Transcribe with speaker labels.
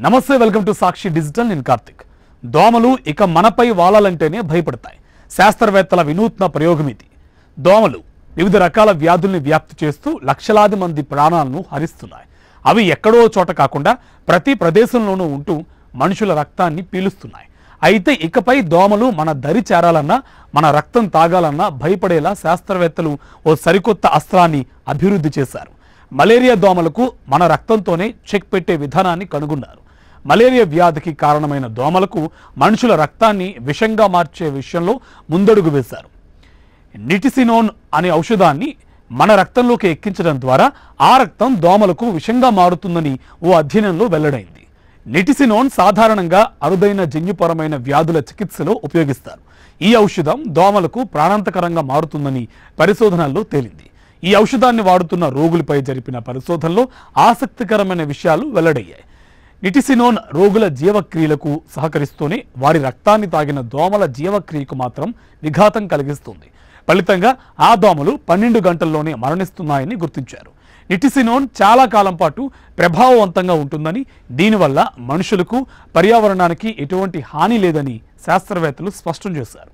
Speaker 1: నమస్తే, welcome to Sakshi digital. నేను కార్తిక్. దోమలు ఇక మనపై వాలాలంటేనే భయపడతాయి. శాస్త్రవేత్తల వినూత్న ప్రయోగం ఇది. దోమలు వివిధ రకాల వ్యాధుల్ని వ్యాప్తి చేస్తూ లక్షలాది మంది ప్రాణాలను హరిస్తున్నాయి. అవి ఎక్కడో చోట కాకుండా ప్రతి ప్రదేశంలోనూ ఉంటూ మనుషుల రక్తాన్ని పీలుస్తున్నాయి. అయితే ఇకపై దోమలు మన దరి చేరాలన్నా, మన రక్తం తాగాలన్నా భయపడేలా శాస్త్రవేత్తలు ఓ సరికొత్త అస్త్రాన్ని అభివృద్ధి చేశారు. మలేరియా దోమలకు మన రక్తంతోనే చెక్ పెట్టే విధానాన్ని కనుగొన్నారు. మలేరియా వ్యాధికి కారణమైన దోమలకు మనుషుల రక్తాన్ని విషంగా మార్చే విషయంలో ముందడుగు వేశారు. నిటిసినోన్ అనే ఔషధాన్ని మన రక్తంలోకి ఎక్కించడం ద్వారా ఆ రక్తం దోమలకు విషంగా మారుతుందని ఓ అధ్యయనంలో వెల్లడైంది. నిటిసినోన్ సాధారణంగా అరుదైన జన్యుపరమైన వ్యాధుల చికిత్సలో ఉపయోగిస్తారు. ఈ ఔషధం దోమలకు ప్రాణాంతకరంగా మారుతుందని పరిశోధనల్లో తేలింది. ఈ ఔషధాన్ని వాడుతున్న రోగులపై జరిపిన పరిశోధనలో ఆసక్తికరమైన విషయాలు వెల్లడయ్యాయి. నిటిసినోన్ రోగుల జీవక్రియలకు సహకరిస్తూనే వారి రక్తాన్ని తాగిన దోమల జీవక్రియకు మాత్రం విఘాతం కలిగిస్తుంది. ఫలితంగా ఆ దోమలు 12 గంటల్లోనే మరణిస్తున్నాయని గుర్తించారు. నిటిసినోన్ చాలా కాలం పాటు ప్రభావవంతంగా ఉంటుందని, దీనివల్ల మనుషులకు పర్యావరణానికి ఎటువంటి హాని లేదని శాస్త్రవేత్తలు స్పష్టం చేశారు.